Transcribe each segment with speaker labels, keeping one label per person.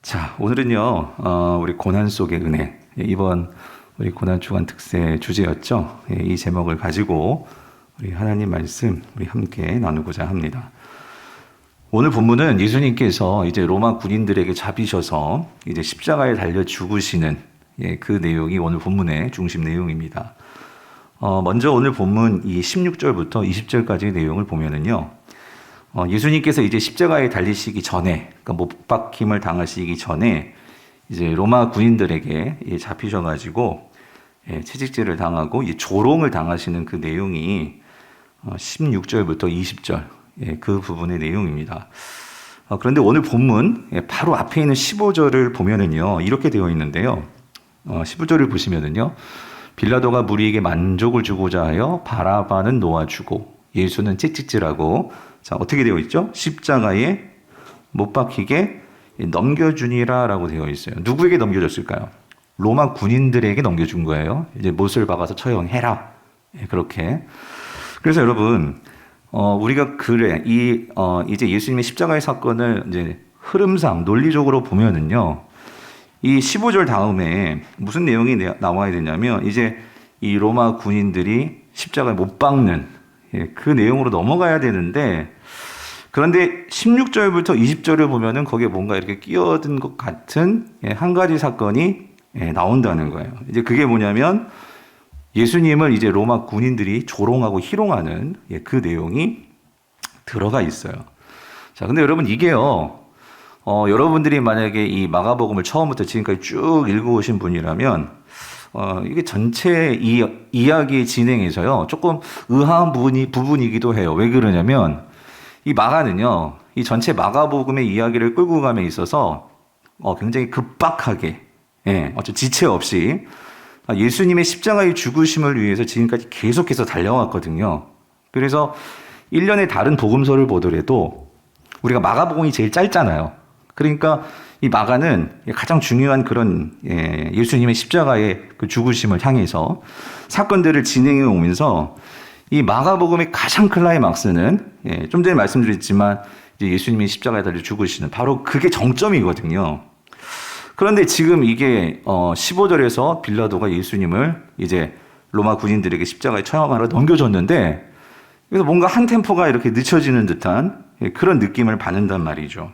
Speaker 1: 자, 오늘은요, 우리 고난 속의 은혜. 이번 우리 고난 주간 특세 주제였죠. 이 제목을 가지고 우리 하나님 말씀 우리 함께 나누고자 합니다. 오늘 본문은 예수님께서 이제 로마 군인들에게 잡히셔서 이제 십자가에 달려 죽으시는 그 내용이 오늘 본문의 중심 내용입니다. 먼저 오늘 본문 이 16절부터 20절까지의 내용을 보면은요, 예수님께서 이제 십자가에 달리시기 전에, 그러니까 못 박힘을 당하시기 전에 이제 로마 군인들에게 잡히셔가지고 채찍질을 당하고 조롱을 당하시는 그 내용이 16절부터 20절 그 부분의 내용입니다. 그런데 오늘 본문 바로 앞에 있는 15절을 보면은요 이렇게 되어 있는데요. 15절을 보시면은요, 빌라도가 무리에게 만족을 주고자 하여 바라바는 놓아주고 예수는 채찍질하고, 자, 어떻게 되어 있죠? 십자가에 못 박히게 넘겨주니라 라고 되어 있어요. 누구에게 넘겨줬을까요? 로마 군인들에게 못을 거예요. 이제 못을 박아서 처형해라. 그렇게. 그래서 여러분, 우리가 이제 예수님의 십자가의 사건을 이제 흐름상 논리적으로 보면은요, 이 15절 다음에 무슨 내용이 나와야 되냐면, 이제 이 로마 군인들이 십자가에 못 박는 그 내용으로 넘어가야 되는데, 그런데 16절부터 20절을 보면은 거기에 뭔가 이렇게 끼어든 것 같은 한 가지 사건이 나온다는 거예요. 이제 그게 뭐냐면 예수님을 이제 로마 군인들이 조롱하고 희롱하는 그 내용이 들어가 있어요. 자, 근데 여러분 이게요, 여러분들이 만약에 이 마가복음을 처음부터 지금까지 쭉 읽어오신 분이라면 이게 전체 이야기의 진행에서요 조금 의아한 부분이기도 해요. 왜 그러냐면 이 마가는요, 이 전체 마가복음의 이야기를 끌고 감에 있어서 굉장히 급박하게, 지체 없이 예수님의 십자가의 죽으심을 위해서 지금까지 계속해서 달려왔거든요. 그래서 1년의 다른 복음서를 보더라도 우리가 마가복음이 제일 짧잖아요. 그러니까 이 마가는 가장 중요한 그런 예수님의 십자가의 그 죽으심을 향해서 사건들을 진행해 오면서 이 마가복음의 가장 클라이막스는 좀 전에 말씀드렸지만 이제 예수님이 십자가에 달려 죽으시는 바로 그게 정점이거든요. 그런데 지금 이게 15절에서 빌라도가 예수님을 이제 로마 군인들에게 십자가에 처형하러 넘겨줬는데, 그래서 뭔가 한 템포가 이렇게 늦춰지는 듯한 그런 느낌을 받는단 말이죠.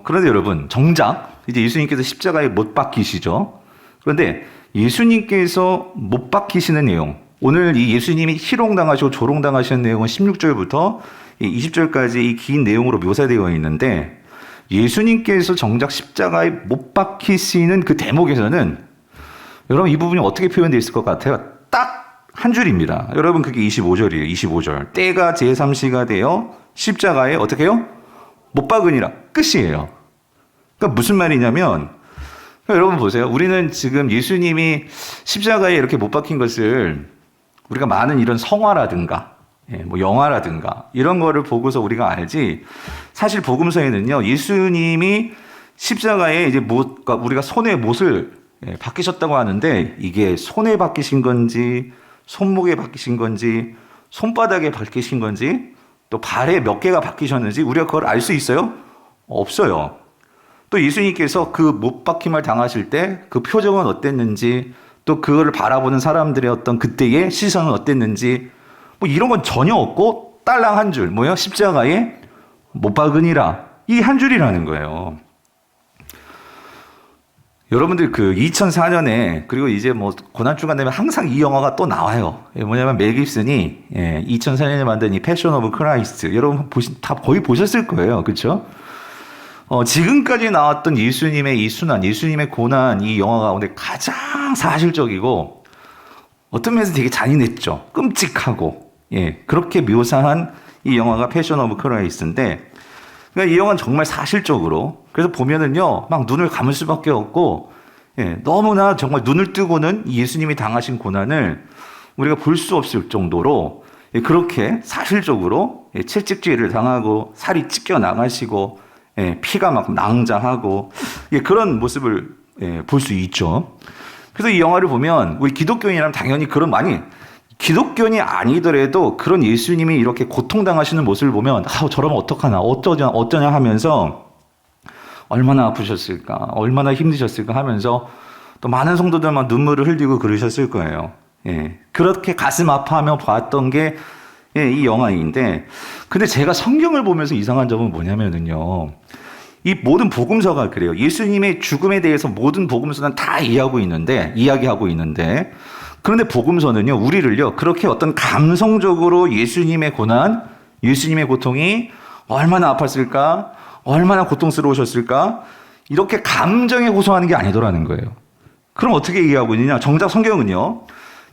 Speaker 1: 그런데 여러분, 정작 이제 예수님께서 십자가에 못 박히시죠. 그런데 예수님께서 못 박히시는 내용, 오늘 이 예수님이 희롱당하시고 조롱당하시는 내용은 16절부터 20절까지 이 긴 내용으로 묘사되어 있는데, 예수님께서 정작 십자가에 못 박히시는 그 대목에서는 여러분 이 부분이 어떻게 표현되어 있을 것 같아요? 딱 한 줄입니다. 여러분 그게 25절이에요. 25절. 때가 제3시가 되어 십자가에 어떻게 해요? 못 박으니라. 끝이에요. 그러니까 무슨 말이냐면, 여러분 보세요. 우리는 지금 예수님이 십자가에 이렇게 못 박힌 것을 우리가 많은 이런 성화라든가 뭐 영화라든가 이런 거를 보고서 우리가 알지, 사실 복음서에는요 예수님이 십자가에 이제 그러니까 우리가 손에 못을 박히셨다고 하는데, 이게 손에 박히신 건지 손목에 박히신 건지 손바닥에 박히신 건지 또 발에 몇 개가 박히셨는지 우리가 그걸 알 수 있어요? 없어요. 또 예수님께서 그 못 박힘을 당하실 때 그 표정은 어땠는지, 또 그거를 바라보는 사람들의 어떤 그때의 시선은 어땠는지, 뭐 이런 건 전혀 없고 딸랑 한 줄, 뭐요? 십자가에 못 박으니라. 이 한 줄이라는 거예요. 여러분들 그 2004년에, 그리고 이제 뭐 고난주간 되면 항상 이 영화가 또 나와요. 뭐냐면 멜 깁슨이 2004년에 만든 이 패션 오브 크라이스트, 여러분 다 거의 보셨을 거예요. 그렇죠? 지금까지 나왔던 예수님의 이 순환, 예수님의 고난, 이 영화 가운데 가장 사실적이고 어떤 면에서 되게 잔인했죠. 끔찍하고, 그렇게 묘사한 이 영화가 패션 오브 크라이스트인데, 그러니까 이 영화는 정말 사실적으로, 그래서 보면은요 막 눈을 감을 수밖에 없고, 너무나 정말 눈을 뜨고는 예수님이 당하신 고난을 우리가 볼 수 없을 정도로 그렇게 사실적으로 채찍질을 당하고 살이 찢겨 나가시고 피가 막 낭자하고 그런 모습을 볼 수 있죠. 그래서 이 영화를 보면 우리 기독교인이라면 당연히 그런, 많이 기독교인이 아니더라도 그런 예수님이 이렇게 고통당하시는 모습을 보면 저러면 어떡하나 어쩌냐 하면서 얼마나 아프셨을까 얼마나 힘드셨을까 하면서 또 많은 성도들만 눈물을 흘리고 그러셨을 거예요. 예, 그렇게 가슴 아파하며 봤던 게 이 영화인데, 근데 제가 성경을 보면서 이상한 점은 뭐냐면은요, 이 모든 복음서가 그래요. 예수님의 죽음에 대해서 모든 복음서는 다 이야기하고 있는데, 그런데 복음서는요, 우리를요, 그렇게 어떤 감성적으로 예수님의 고난, 예수님의 고통이 얼마나 아팠을까, 얼마나 고통스러우셨을까, 이렇게 감정에 호소하는 게 아니더라는 거예요. 그럼 어떻게 이해하고 있느냐? 정작 성경은요,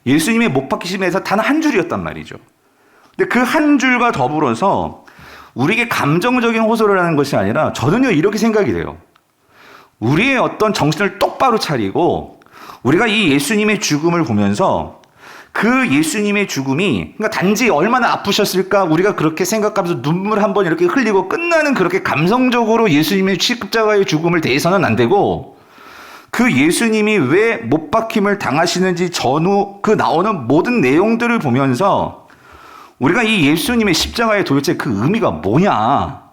Speaker 1: 예수님의 못 박히심에서 단 한 줄이었단 말이죠. 근데 그 한 줄과 더불어서 우리에게 감정적인 호소를 하는 것이 아니라, 저는요, 이렇게 생각이 돼요. 우리의 어떤 정신을 똑바로 차리고, 우리가 이 예수님의 죽음을 보면서 그 예수님의 죽음이, 그러니까 단지 얼마나 아프셨을까, 우리가 그렇게 생각하면서 눈물 한번 이렇게 흘리고 끝나는 그렇게 감성적으로 예수님의 십자가의 죽음을 대해서는 안 되고, 그 예수님이 왜 못 박힘을 당하시는지 전후 그 나오는 모든 내용들을 보면서 우리가 이 예수님의 십자가의 도대체 그 의미가 뭐냐,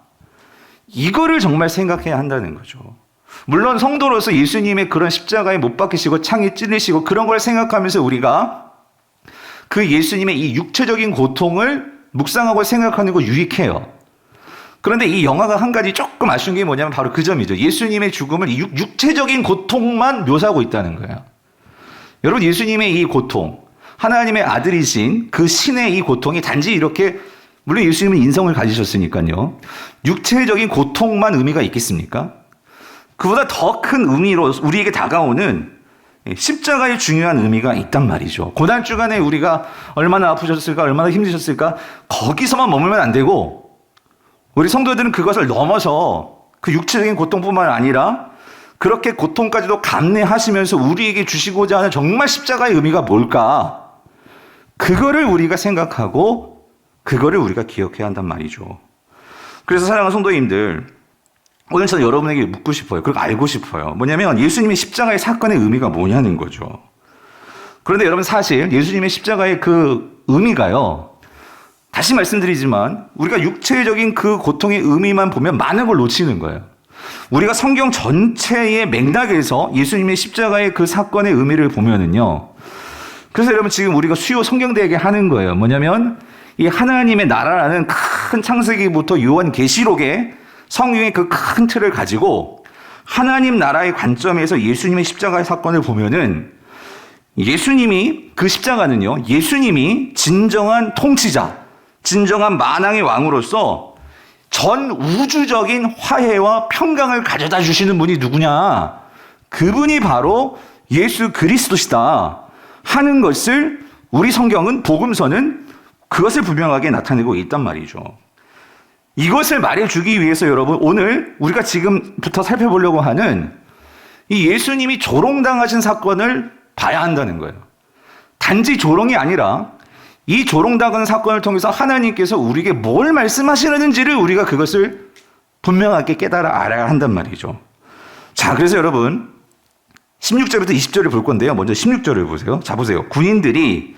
Speaker 1: 이거를 정말 생각해야 한다는 거죠. 물론 성도로서 예수님의 그런 십자가에 못 박히시고 창에 찔리시고 그런 걸 생각하면서 우리가 그 예수님의 이 육체적인 고통을 묵상하고 생각하는 거 유익해요. 그런데 이 영화가 한 가지 조금 아쉬운 게 뭐냐면 바로 그 점이죠. 예수님의 죽음을 육체적인 고통만 묘사하고 있다는 거예요. 여러분, 예수님의 이 고통, 하나님의 아들이신 그 신의 이 고통이 단지 이렇게, 물론 예수님은 인성을 가지셨으니까요, 육체적인 고통만 의미가 있겠습니까? 그보다 더 큰 의미로 우리에게 다가오는 십자가의 중요한 의미가 있단 말이죠. 고난주간에 우리가 얼마나 아프셨을까, 얼마나 힘드셨을까, 거기서만 머물면 안 되고, 우리 성도들은 그것을 넘어서 그 육체적인 고통뿐만 아니라 그렇게 고통까지도 감내하시면서 우리에게 주시고자 하는 정말 십자가의 의미가 뭘까, 그거를 우리가 생각하고 그거를 우리가 기억해야 한단 말이죠. 그래서 사랑하는 성도님들, 오늘 저는 여러분에게 묻고 싶어요. 그리고 알고 싶어요. 뭐냐면 예수님의 십자가의 사건의 의미가 뭐냐는 거죠. 그런데 여러분, 사실 예수님의 십자가의 그 의미가요, 다시 말씀드리지만 우리가 육체적인 그 고통의 의미만 보면 많은 걸 놓치는 거예요. 우리가 성경 전체의 맥락에서 예수님의 십자가의 그 사건의 의미를 보면은요, 그래서 여러분, 지금 우리가 수요 성경대회에 하는 거예요. 뭐냐면 이 하나님의 나라라는 큰 창세기부터 요한계시록의 성경의 그 큰 틀을 가지고 하나님 나라의 관점에서 예수님의 십자가의 사건을 보면은, 예수님이, 그 십자가는요, 예수님이 진정한 통치자, 진정한 만왕의 왕으로서 전 우주적인 화해와 평강을 가져다 주시는 분이 누구냐, 그분이 바로 예수 그리스도시다 하는 것을 우리 성경은, 복음서는 그것을 분명하게 나타내고 있단 말이죠. 이것을 말해주기 위해서 여러분, 오늘 우리가 지금부터 살펴보려고 하는 이 예수님이 조롱당하신 사건을 봐야 한다는 거예요. 단지 조롱이 아니라 이 조롱당하는 사건을 통해서 하나님께서 우리에게 뭘 말씀하시는지를 우리가 그것을 분명하게 깨달아 알아야 한단 말이죠. 자, 그래서 여러분 16절부터 20절을 볼 건데요. 먼저 16절을 보세요. 자, 보세요. 군인들이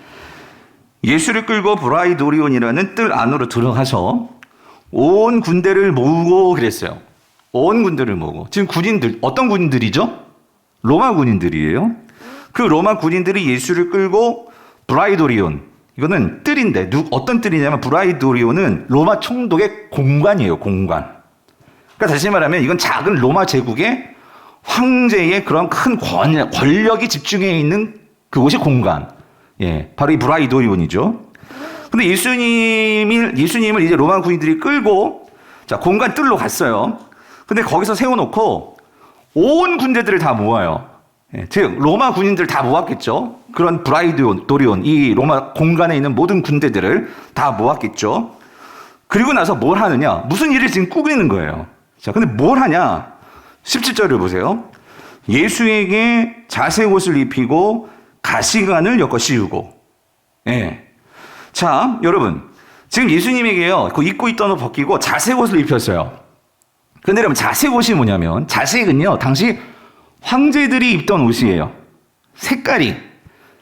Speaker 1: 예수를 끌고 브라이도리온이라는 뜰 안으로 들어가서 온 군대를 모으고 그랬어요. 온 군대를 모으고. 지금 군인들, 어떤 군인들이죠? 로마 군인들이에요. 그 로마 군인들이 예수를 끌고 브라이도리온, 이거는 뜰인데, 어떤 뜰이냐면 브라이도리온은 로마 총독의 공관이에요. 공관. 그러니까 다시 말하면 이건 작은 로마 제국의 황제의 그런 큰 권력이 집중해 있는 그곳이 공관. 예, 바로 이 브라이도리온이죠. 근데 예수님을 이제 로마 군인들이 끌고, 자, 공관 뜰로 갔어요. 근데 거기서 세워놓고 온 군대들을 다 모아요. 예, 즉, 로마 군인들 다 모았겠죠. 그런 브라이도리온, 이 로마 공관에 있는 모든 군대들을 다 모았겠죠. 그리고 나서 뭘 하느냐? 무슨 일을 지금 꾸리는 거예요. 자, 근데 뭘 하냐? 17절을 보세요. 예수에게 자색 옷을 입히고 가시관을 엮어 씌우고. 예. 자, 여러분, 지금 예수님에게요, 그 입고 있던 옷 벗기고 자색 옷을 입혔어요. 근데 여러분, 자색 옷이 뭐냐면, 자색은요, 당시 황제들이 입던 옷이에요. 색깔이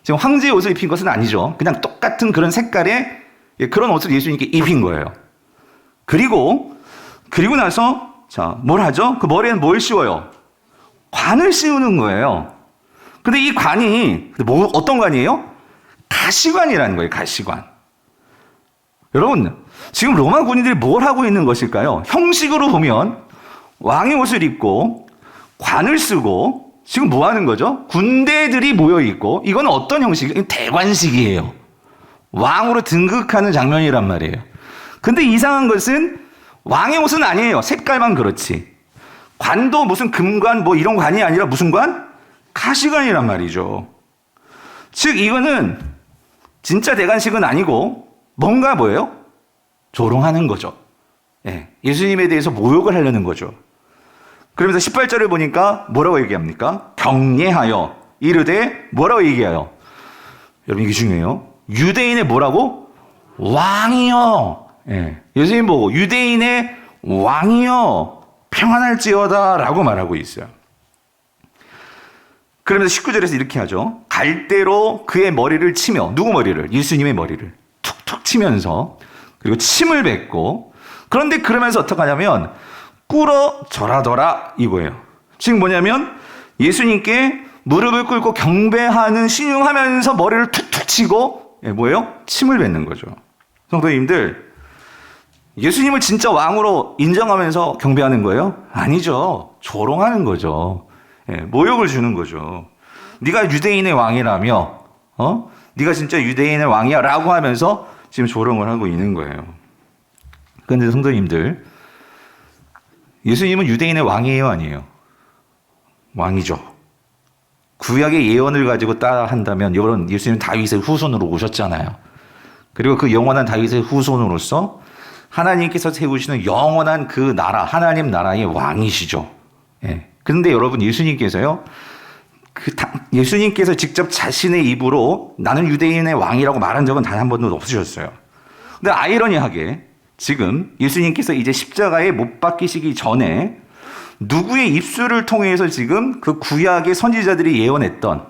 Speaker 1: 지금 황제의 옷을 입힌 것은 아니죠. 그냥 똑같은 그런 색깔의 그런 옷을 예수님께 입힌 거예요. 그리고 나서 자, 뭘 하죠? 그 머리에는 뭘 씌워요? 관을 씌우는 거예요. 근데 이 관이 어떤 관이에요? 가시관이라는 거예요. 가시관. 여러분, 지금 로마 군인들이 뭘 하고 있는 것일까요? 형식으로 보면 왕의 옷을 입고 관을 쓰고 지금 뭐 하는 거죠? 군대들이 모여 있고, 이건 어떤 형식이에요? 대관식이에요. 왕으로 등극하는 장면이란 말이에요. 근데 이상한 것은 왕의 옷은 아니에요. 색깔만 그렇지. 관도 무슨 금관 뭐 이런 관이 아니라 무슨 관? 가시관이란 말이죠. 즉 이거는 진짜 대관식은 아니고 뭔가 뭐예요? 조롱하는 거죠. 예, 예수님에 대해서 모욕을 하려는 거죠. 그러면서 18절을 보니까 뭐라고 얘기합니까? 경례하여 이르되 뭐라고 얘기해요? 여러분 이게 중요해요. 유대인의 뭐라고? 왕이여. 예, 예수님 보고 유대인의 왕이여 평안할지어다 라고 말하고 있어요. 그러면서 19절에서 이렇게 하죠. 갈대로 그의 머리를 치며, 누구 머리를? 예수님의 머리를 툭툭 치면서, 그리고 침을 뱉고, 그런데 그러면서 어떻게 하냐면 꿇어 절하더라 이거예요. 지금 뭐냐면 예수님께 무릎을 꿇고 경배하는 신용하면서 머리를 툭툭 치고 뭐예요? 침을 뱉는 거죠. 성도님들, 예수님을 진짜 왕으로 인정하면서 경배하는 거예요? 아니죠. 조롱하는 거죠. 모욕을 주는 거죠. 네가 유대인의 왕이라며, 네가 진짜 유대인의 왕이야 라고 하면서 지금 조롱을 하고 있는 거예요. 그런데 성도님들, 예수님은 유대인의 왕이에요, 아니에요? 왕이죠. 구약의 예언을 가지고 따라한다면 여러분, 예수님은 다윗의 후손으로 오셨잖아요. 그리고 그 영원한 다윗의 후손으로서 하나님께서 세우시는 영원한 그 나라, 하나님 나라의 왕이시죠. 예. 그런데 여러분, 예수님께서요, 예수님께서 직접 자신의 입으로 나는 유대인의 왕이라고 말한 적은 단 한 번도 없으셨어요. 근데 아이러니하게 지금 예수님께서 이제 십자가에 못 박히시기 전에 누구의 입술을 통해서 지금 그 구약의 선지자들이 예언했던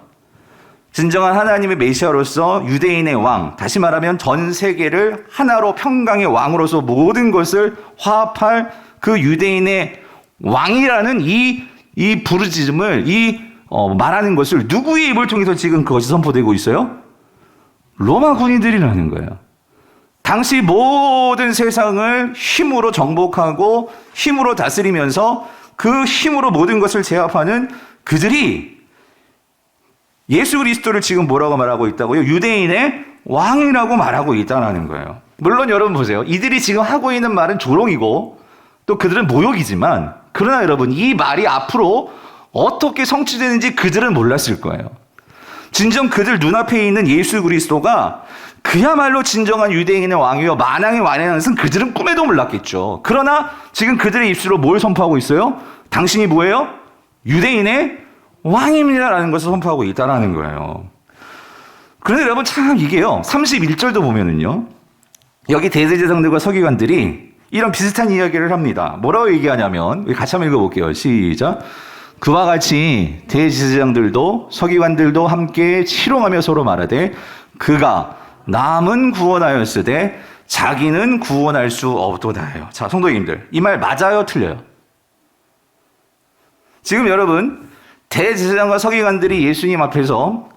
Speaker 1: 진정한 하나님의 메시아로서 유대인의 왕, 다시 말하면 전 세계를 하나로 평강의 왕으로서 모든 것을 화합할 그 유대인의 왕이라는 이 부르짖음을, 말하는 것을 누구의 입을 통해서 지금 그것이 선포되고 있어요? 로마 군인들이라는 거예요. 당시 모든 세상을 힘으로 정복하고 힘으로 다스리면서 그 힘으로 모든 것을 제압하는 그들이 예수 그리스도를 지금 뭐라고 말하고 있다고요? 유대인의 왕이라고 말하고 있다는 거예요. 물론 여러분 보세요. 이들이 지금 하고 있는 말은 조롱이고 또 그들은 모욕이지만, 그러나 여러분, 이 말이 앞으로 어떻게 성취되는지 그들은 몰랐을 거예요. 진정 그들 눈앞에 있는 예수 그리스도가 그야말로 진정한 유대인의 왕이요 만왕의 왕이라는 것은 그들은 꿈에도 몰랐겠죠. 그러나 지금 그들의 입술로 뭘 선포하고 있어요? 당신이 뭐예요? 유대인의 왕입니다라는 것을 선포하고 있다는 거예요. 그런데 여러분, 참 이게요, 31절도 보면은요, 여기 대제사장들과 서기관들이 이런 비슷한 이야기를 합니다. 뭐라고 얘기하냐면, 같이 한번 읽어볼게요. 시작. 그와 같이 대제사장들도 서기관들도 함께 희롱하며 서로 말하되 그가 남은 구원하였으되 자기는 구원할 수 없도다요. 자, 성도님들, 이 말 맞아요, 틀려요? 지금 여러분, 대제사장과 서기관들이 예수님 앞에서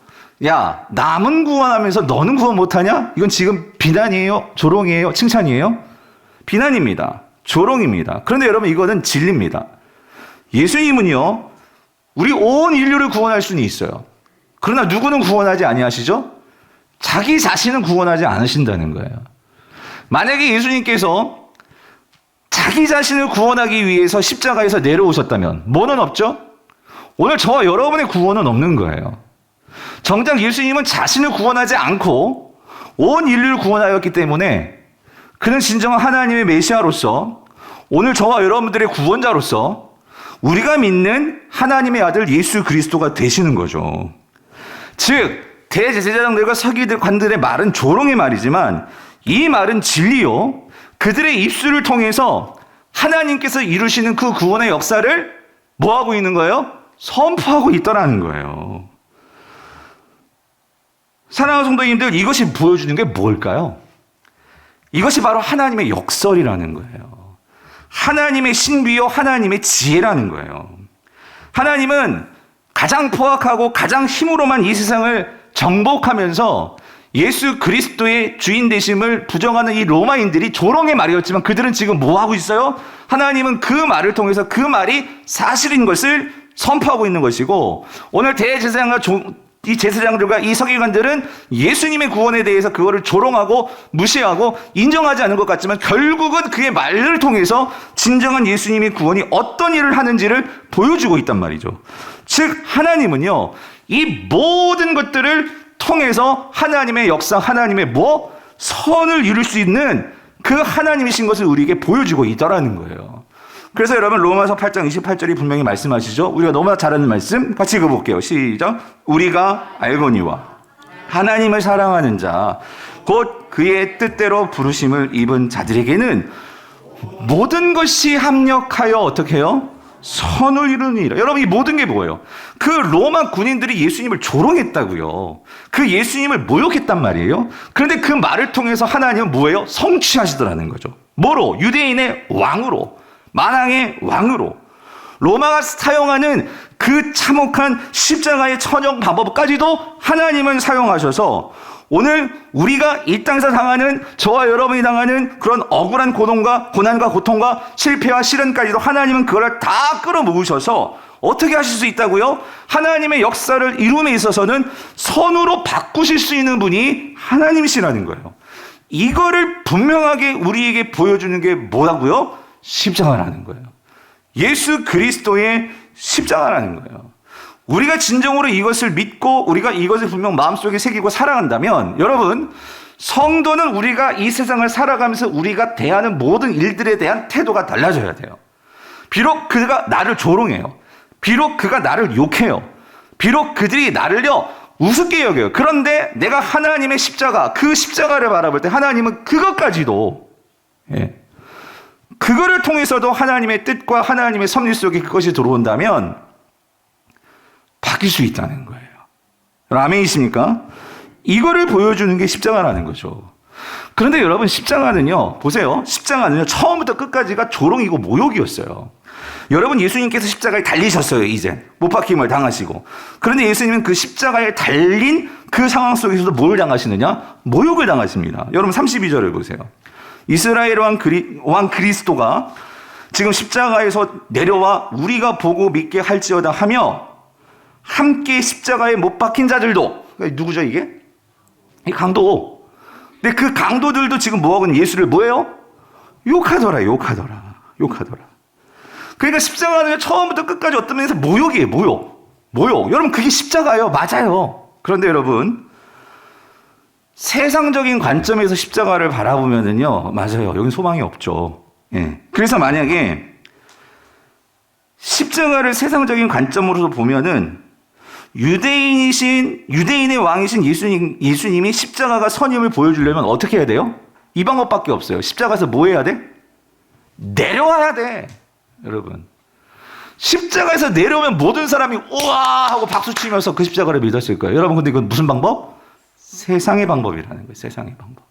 Speaker 1: 야, 남은 구원하면서 너는 구원 못하냐? 이건 지금 비난이에요? 조롱이에요? 칭찬이에요? 비난입니다. 조롱입니다. 그런데 여러분, 이거는 진리입니다. 예수님은요, 우리 온 인류를 구원할 수는 있어요. 그러나 누구는 구원하지 아니하시죠? 자기 자신은 구원하지 않으신다는 거예요. 만약에 예수님께서 자기 자신을 구원하기 위해서 십자가에서 내려오셨다면 뭐는 없죠? 오늘 저와 여러분의 구원은 없는 거예요. 정작 예수님은 자신을 구원하지 않고 온 인류를 구원하였기 때문에 그는 진정한 하나님의 메시아로서 오늘 저와 여러분들의 구원자로서 우리가 믿는 하나님의 아들 예수 그리스도가 되시는 거죠. 즉 대제사장들과 서기관들의 말은 조롱의 말이지만 이 말은 진리요, 그들의 입술을 통해서 하나님께서 이루시는 그 구원의 역사를 뭐하고 있는 거예요? 선포하고 있더라는 거예요. 사랑하는 성도님들, 이것이 보여주는 게 뭘까요? 이것이 바로 하나님의 역설이라는 거예요. 하나님의 신비요, 하나님의 지혜라는 거예요. 하나님은 가장 포악하고 가장 힘으로만 이 세상을 정복하면서 예수 그리스도의 주인 되심을 부정하는 이 로마인들이 조롱의 말이었지만 그들은 지금 뭐 하고 있어요? 하나님은 그 말을 통해서 그 말이 사실인 것을 선포하고 있는 것이고, 오늘 대제사장과 이 제사장들과 이 서기관들은 예수님의 구원에 대해서 그거를 조롱하고 무시하고 인정하지 않은 것 같지만 결국은 그의 말을 통해서 진정한 예수님의 구원이 어떤 일을 하는지를 보여주고 있단 말이죠. 즉 하나님은요, 이 모든 것들을 통해서 하나님의 역사, 하나님의 선을 이룰 수 있는 그 하나님이신 것을 우리에게 보여주고 있다라는 거예요. 그래서 여러분 로마서 8장 28절이 분명히 말씀하시죠. 우리가 너무나 잘 아는 말씀 같이 읽어볼게요. 시작. 우리가 알거니와 하나님을 사랑하는 자 곧 그의 뜻대로 부르심을 입은 자들에게는 모든 것이 합력하여 어떻게 해요? 선을 이루니라. 여러분 이 모든 게 뭐예요? 그 로마 군인들이 예수님을 조롱했다고요. 그 예수님을 모욕했단 말이에요. 그런데 그 말을 통해서 하나님은 뭐예요? 성취하시더라는 거죠. 뭐로? 유대인의 왕으로, 만왕의 왕으로. 로마가 사용하는 그 참혹한 십자가의 천형 방법까지도 하나님은 사용하셔서 오늘 우리가 이 땅에서 당하는, 저와 여러분이 당하는 그런 억울한 고난과 고통과 실패와 시련까지도 하나님은 그걸 다 끌어모으셔서 어떻게 하실 수 있다고요? 하나님의 역사를 이룸에 있어서는 선으로 바꾸실 수 있는 분이 하나님이시라는 거예요. 이거를 분명하게 우리에게 보여주는 게 뭐라고요? 십자가라는 거예요. 예수 그리스도의 십자가라는 거예요. 우리가 진정으로 이것을 믿고 우리가 이것을 분명 마음속에 새기고 살아간다면, 여러분, 성도는 우리가 이 세상을 살아가면서 우리가 대하는 모든 일들에 대한 태도가 달라져야 돼요. 비록 그가 나를 조롱해요. 비록 그가 나를 욕해요. 비록 그들이 나를요 우습게 여겨요. 그런데 내가 하나님의 십자가, 그 십자가를 바라볼 때 하나님은 그것까지도, 그거를 통해서도 하나님의 뜻과 하나님의 섭리 속에 그것이 들어온다면 바뀔 수 있다는 거예요. 아멘이십니까? 이거를 보여주는 게 십자가라는 거죠. 그런데 여러분, 십자가는요, 보세요. 십자가는요, 처음부터 끝까지가 조롱이고 모욕이었어요. 여러분, 예수님께서 십자가에 달리셨어요, 이제. 못 박힘을 당하시고. 그런데 예수님은 그 십자가에 달린 그 상황 속에서도 뭘 당하시느냐? 모욕을 당하십니다. 여러분, 32절을 보세요. 이스라엘 왕 그리스도가 지금 십자가에서 내려와 우리가 보고 믿게 할지어다 하며 함께 십자가에 못 박힌 자들도, 누구죠 이게? 이 강도. 근데 그 강도들도 지금 뭐하고 있는, 예수를 뭐예요? 욕하더라. 그러니까 십자가는 처음부터 끝까지 어떤 면에서 모욕이에요. 모욕. 여러분, 그게 십자가예요. 맞아요. 그런데 여러분, 세상적인 관점에서 십자가를 바라보면은요, 맞아요. 여긴 소망이 없죠. 그래서 만약에 십자가를 세상적인 관점으로 보면은 유대인의 왕이신 예수님이 십자가가 선임을 보여주려면 어떻게 해야 돼요? 이 방법밖에 없어요. 십자가에서 뭐 해야 돼? 내려와야 돼. 여러분, 십자가에서 내려오면 모든 사람이 우와 하고 박수 치면서 그 십자가를 믿었을 거예요. 여러분, 근데 이건 무슨 방법? 세상의 방법이라는 거예요. 세상의 방법.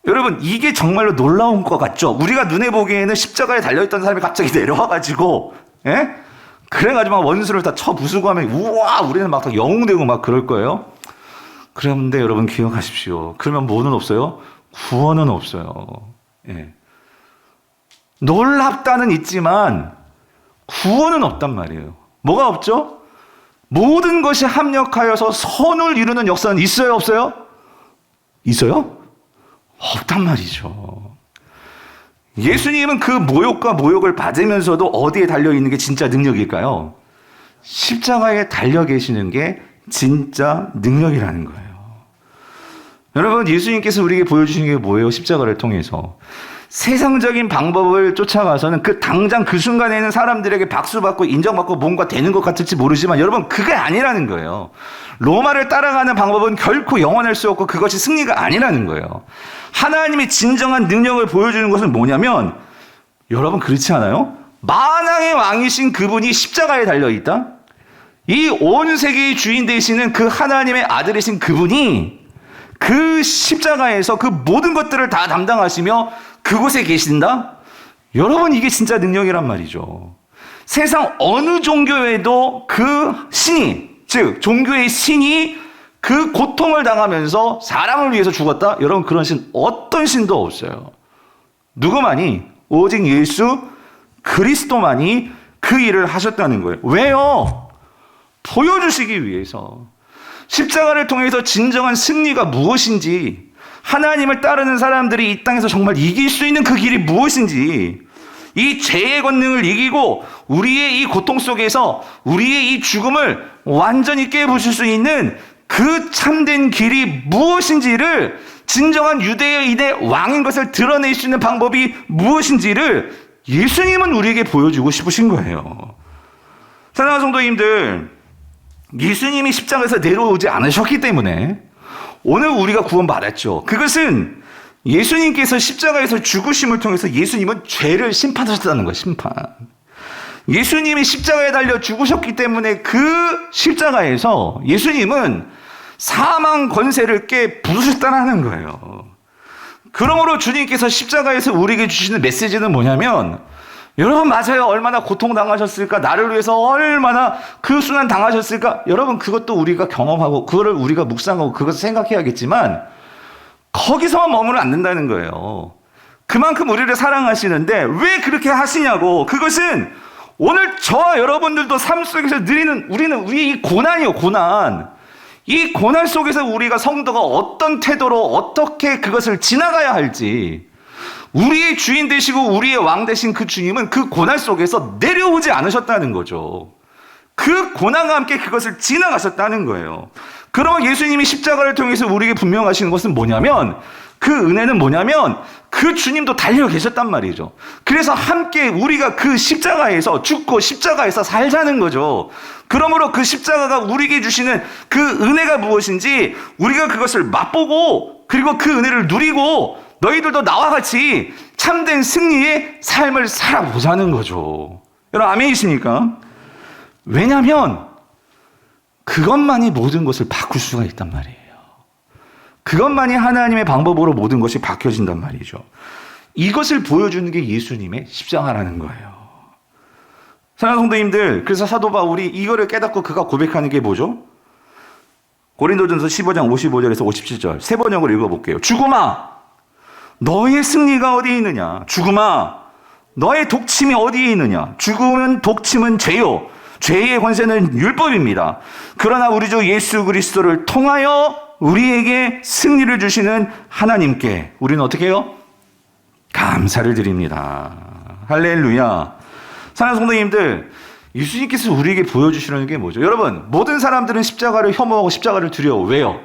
Speaker 1: 여러분, 이게 정말로 놀라운 것 같죠? 우리가 눈에 보기에는 십자가에 달려있던 사람이 갑자기 내려와가지고, 그래가지고 막 원수를 다 쳐 부수고 하면, 우와, 우리는 막 다 영웅되고 막 그럴 거예요. 그런데 여러분, 기억하십시오. 그러면 뭐는 없어요? 구원은 없어요. 놀랍다는 있지만, 구원은 없단 말이에요. 뭐가 없죠? 모든 것이 합력하여서 선을 이루는 역사는 있어요, 없어요? 있어요? 없단 말이죠. 예수님은 그 모욕과 모욕을 받으면서도 어디에 달려있는 게 진짜 능력일까요? 십자가에 달려 계시는 게 진짜 능력이라는 거예요. 여러분, 예수님께서 우리에게 보여주신 게 뭐예요? 십자가를 통해서. 세상적인 방법을 쫓아가서는 당장 그 순간에는 사람들에게 박수받고 인정받고 뭔가 되는 것 같을지 모르지만 여러분, 그게 아니라는 거예요. 로마를 따라가는 방법은 결코 영원할 수 없고 그것이 승리가 아니라는 거예요. 하나님의 진정한 능력을 보여주는 것은 뭐냐면, 여러분 그렇지 않아요? 만왕의 왕이신 그분이 십자가에 달려있다? 이 온 세계의 주인 되시는 그 하나님의 아들이신 그분이 그 십자가에서 그 모든 것들을 다 담당하시며 그곳에 계신다? 여러분, 이게 진짜 능력이란 말이죠. 세상 어느 종교에도 그 신이, 즉 종교의 신이 그 고통을 당하면서 사람을 위해서 죽었다? 여러분, 그런 신 어떤 신도 없어요. 누구만이? 오직 예수 그리스도만이 그 일을 하셨다는 거예요. 왜요? 보여주시기 위해서. 십자가를 통해서 진정한 승리가 무엇인지, 하나님을 따르는 사람들이 이 땅에서 정말 이길 수 있는 그 길이 무엇인지, 이 죄의 권능을 이기고 우리의 이 고통 속에서 우리의 이 죽음을 완전히 깨부술 수 있는 그 참된 길이 무엇인지를, 진정한 유대인의 왕인 것을 드러낼 수 있는 방법이 무엇인지를 예수님은 우리에게 보여주고 싶으신 거예요. 사랑하는 성도님들, 예수님이 십자가에서 내려오지 않으셨기 때문에 오늘 우리가 구원받았죠. 그것은 예수님께서 십자가에서 죽으심을 통해서 예수님은 죄를 심판하셨다는 거예요. 심판. 예수님이 십자가에 달려 죽으셨기 때문에 그 십자가에서 예수님은 사망 권세를 깨부수셨다는 거예요. 그러므로 주님께서 십자가에서 우리에게 주시는 메시지는 뭐냐면, 여러분, 맞아요. 얼마나 고통당하셨을까? 나를 위해서 얼마나 그 순환 당하셨을까? 여러분, 그것도 우리가 경험하고 그거를 우리가 묵상하고 그것을 생각해야겠지만 거기서만 머무르면 안 된다는 거예요. 그만큼 우리를 사랑하시는데 왜 그렇게 하시냐고. 그것은 오늘 저와 여러분들도 삶 속에서 누리는 우리의 이 고난이요, 고난. 이 고난 속에서 우리가 성도가 어떤 태도로 어떻게 그것을 지나가야 할지, 우리의 주인 되시고 우리의 왕 되신 그 주님은 그 고난 속에서 내려오지 않으셨다는 거죠. 그 고난과 함께 그것을 지나가셨다는 거예요. 그러면 예수님이 십자가를 통해서 우리에게 분명하시는 것은 뭐냐면, 그 은혜는 뭐냐면 그 주님도 달려 계셨단 말이죠. 그래서 함께 우리가 그 십자가에서 죽고 십자가에서 살자는 거죠. 그러므로 그 십자가가 우리에게 주시는 그 은혜가 무엇인지 우리가 그것을 맛보고, 그리고 그 은혜를 누리고 너희들도 나와 같이 참된 승리의 삶을 살아보자는 거죠. 여러분, 아멘이십니까? 왜냐하면 그것만이 모든 것을 바꿀 수가 있단 말이에요. 그것만이 하나님의 방법으로 모든 것이 바뀌어진단 말이죠. 이것을 보여주는 게 예수님의 십자가라는 거예요. 사랑하는 성도님들, 그래서 사도 바울이 이거를 깨닫고 그가 고백하는 게 뭐죠? 고린도전서 15장 55절에서 57절 세 번역을 읽어볼게요. 죽음아, 너의 승리가 어디에 있느냐? 죽음아, 너의 독침이 어디에 있느냐? 죽음은, 독침은 죄요, 죄의 권세는 율법입니다. 그러나 우리 주 예수 그리스도를 통하여 우리에게 승리를 주시는 하나님께 우리는 어떻게 해요? 감사를 드립니다. 할렐루야. 사랑하는 성도님들, 예수님께서 우리에게 보여주시는 게 뭐죠? 여러분, 모든 사람들은 십자가를 혐오하고 십자가를 두려워. 왜요?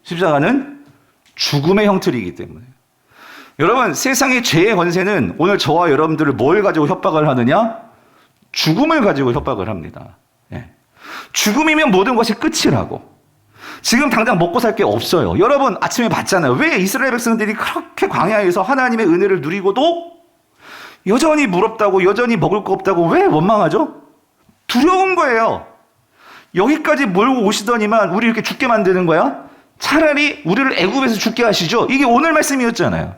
Speaker 1: 십자가는 죽음의 형틀이기 때문에. 여러분, 세상의 죄의 권세는 오늘 저와 여러분들을 뭘 가지고 협박을 하느냐? 죽음을 가지고 협박을 합니다. 예. 죽음이면 모든 것이 끝이라고. 지금 당장 먹고 살 게 없어요. 여러분, 아침에 봤잖아요. 왜 이스라엘 백성들이 그렇게 광야에서 하나님의 은혜를 누리고도 여전히 물 없다고, 여전히 먹을 거 없다고 왜 원망하죠? 두려운 거예요. 여기까지 몰고 오시더니만 우리 이렇게 죽게 만드는 거야? 차라리 우리를 애굽에서 죽게 하시죠. 이게 오늘 말씀이었잖아요.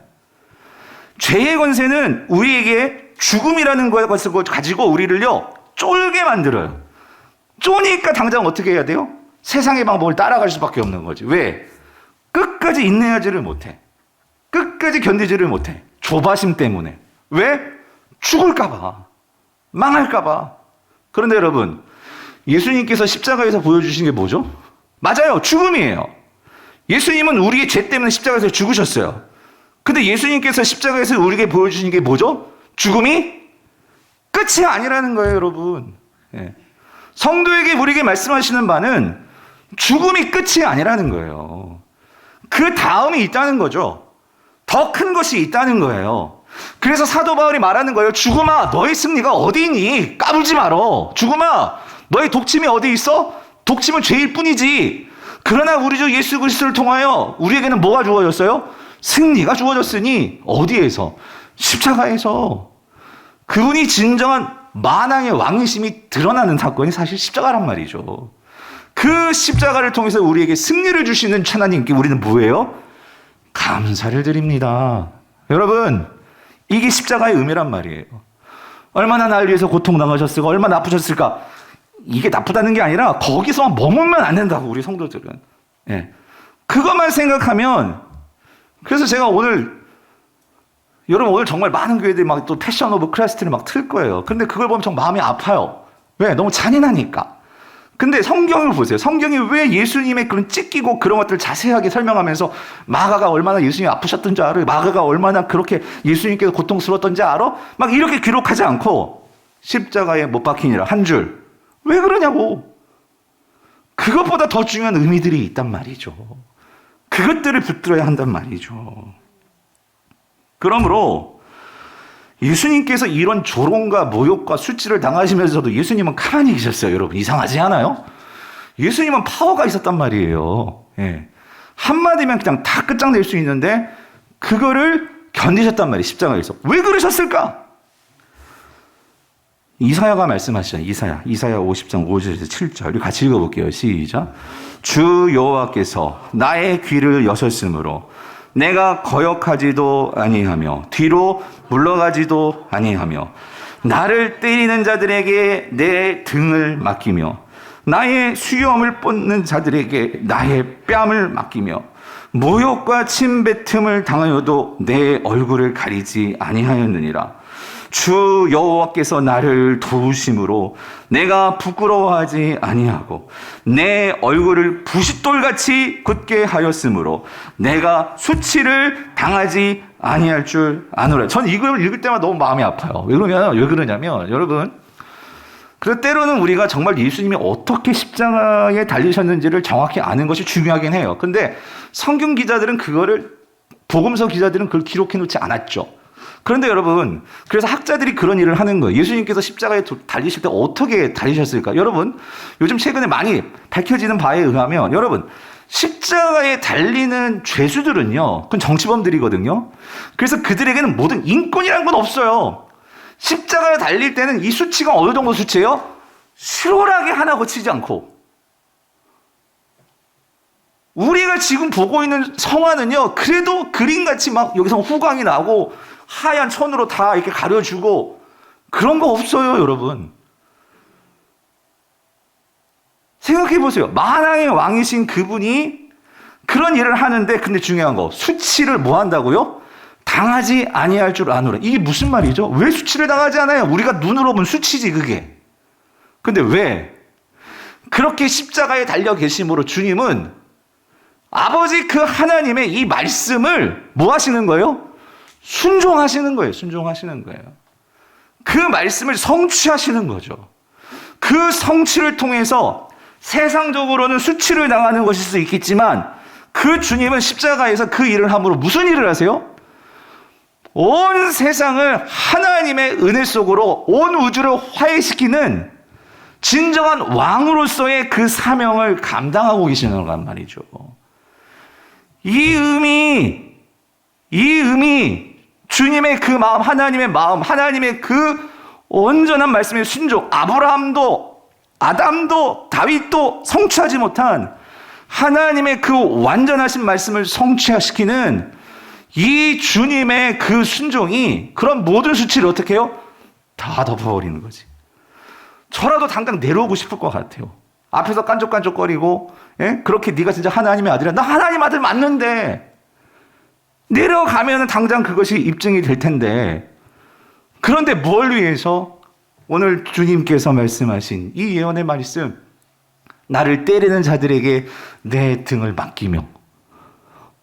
Speaker 1: 죄의 권세는 우리에게 죽음이라는 것을 가지고 우리를요 쫄게 만들어요. 쪼니까 당장 어떻게 해야 돼요? 세상의 방법을 따라갈 수밖에 없는 거지. 왜? 끝까지 인내하지를 못해. 끝까지 견디지를 못해. 조바심 때문에. 왜? 죽을까 봐. 망할까 봐. 그런데 여러분, 예수님께서 십자가에서 보여주신 게 뭐죠? 맞아요. 죽음이에요. 예수님은 우리의 죄 때문에 십자가에서 죽으셨어요. 근데 예수님께서 십자가에서 우리에게 보여주신 게 뭐죠? 죽음이 끝이 아니라는 거예요, 여러분. 예. 성도에게 우리에게 말씀하시는 바는 죽음이 끝이 아니라는 거예요. 그 다음이 있다는 거죠. 더 큰 것이 있다는 거예요. 그래서 사도 바울이 말하는 거예요. 죽음아, 너의 승리가 어디 있니? 까불지 말어. 죽음아, 너의 독침이 어디 있어? 독침은 죄일 뿐이지. 그러나 우리 주 예수 그리스도를 통하여 우리에게는 뭐가 주어졌어요? 승리가 주어졌으니 어디에서? 십자가에서. 그분이 진정한 만왕의 왕이심이 드러나는 사건이 사실 십자가란 말이죠. 그 십자가를 통해서 우리에게 승리를 주시는 하나님께 우리는 뭐예요? 감사를 드립니다. 여러분, 이게 십자가의 의미란 말이에요. 얼마나 날 위해서 고통당하셨을까, 얼마나 아프셨을까. 이게 나쁘다는 게 아니라 거기서만 머물면 안 된다고, 우리 성도들은. 예. 그것만 생각하면, 그래서 제가 여러분 오늘 정말 많은 교회들이 막 또 패션 오브 크라이스트를 막 틀 거예요. 근데 그걸 보면 정 마음이 아파요. 왜? 너무 잔인하니까. 근데 성경을 보세요. 성경이 왜 예수님의 그런 찢기고 그런 것들을 자세하게 설명하면서 마가가 얼마나 예수님이 아프셨던 줄 알아? 마가가 얼마나 그렇게 예수님께서 고통스러웠던지 알아? 막 이렇게 기록하지 않고 십자가에 못 박히니라 한 줄. 왜 그러냐고. 그것보다 더 중요한 의미들이 있단 말이죠. 그것들을 붙들어야 한단 말이죠. 그러므로 예수님께서 이런 조롱과 모욕과 수치를 당하시면서도 예수님은 가만히 계셨어요. 여러분, 이상하지 않아요? 예수님은 파워가 있었단 말이에요. 예. 한마디면 그냥 다 끝장낼 수 있는데 그거를 견디셨단 말이에요. 십자가에서. 왜 그러셨을까? 이사야가 말씀하시잖아요. 이사야 50장 5절에서 7절. 우리 같이 읽어볼게요. 시작. 주 여호와께서 나의 귀를 여셨으므로 내가 거역하지도 아니하며 뒤로 물러가지도 아니하며 나를 때리는 자들에게 내 등을 맡기며 나의 수염을 뽑는 자들에게 나의 뺨을 맡기며 모욕과 침뱉음을 당하여도 내 얼굴을 가리지 아니하였느니라. 주 여호와께서 나를 도우심으로 내가 부끄러워하지 아니하고 내 얼굴을 부싯돌같이 굳게 하였으므로 내가 수치를 당하지 아니할 줄 아노라. 전 이걸 읽을 때마다 너무 마음이 아파요. 왜 그러냐면 여러분, 그래서 때로는 우리가 정말 예수님이 어떻게 십자가에 달리셨는지를 정확히 아는 것이 중요하긴 해요. 근데 성경 기자들은 복음서 기자들은 그걸 기록해 놓지 않았죠. 그런데 여러분, 그래서 학자들이 그런 일을 하는 거예요. 예수님께서 십자가에 달리실 때 어떻게 달리셨을까? 여러분, 요즘 최근에 많이 밝혀지는 바에 의하면 여러분, 십자가에 달리는 죄수들은요, 그건 정치범들이거든요. 그래서 그들에게는 모든 인권이라는 건 없어요. 십자가에 달릴 때는 이 수치가 어느 정도 수치예요? 실오라기 하나 거치지 않고. 우리가 지금 보고 있는 성화는요, 그래도 그림같이 막 여기서 후광이 나고 하얀 천으로 다 이렇게 가려주고 그런 거 없어요, 여러분. 생각해 보세요. 만왕의 왕이신 그분이 그런 일을 하는데, 근데 중요한 거, 수치를 뭐 한다고요? 당하지 아니할 줄 아노라. 이게 무슨 말이죠? 왜 수치를 당하지 않아요? 우리가 눈으로 본 수치지, 그게. 근데 왜? 그렇게 십자가에 달려 계심으로 주님은 아버지 그 하나님의 이 말씀을 뭐 하시는 거예요? 순종하시는 거예요. 순종하시는 거예요. 그 말씀을 성취하시는 거죠. 그 성취를 통해서 세상적으로는 수치를 당하는 것일 수 있겠지만 그 주님은 십자가에서 그 일을 함으로 무슨 일을 하세요? 온 세상을 하나님의 은혜 속으로 온 우주를 화해시키는 진정한 왕으로서의 그 사명을 감당하고 계시는 거란 말이죠. 이 의미, 주님의 그 마음, 하나님의 그 온전한 말씀의 순종, 아브라함도, 아담도, 다윗도 성취하지 못한 하나님의 그 완전하신 말씀을 성취시키는 이 주님의 그 순종이 그런 모든 수치를 어떻게 해요? 다 덮어버리는 거지. 저라도 당장 내려오고 싶을 것 같아요. 앞에서 깐족깐족거리고, 예? 그렇게 네가 진짜 하나님의 아들이야. 나 하나님 아들 맞는데. 내려가면 당장 그것이 입증이 될 텐데. 그런데 뭘 위해서 오늘 주님께서 말씀하신 이 예언의 말씀, 나를 때리는 자들에게 내 등을 맡기며.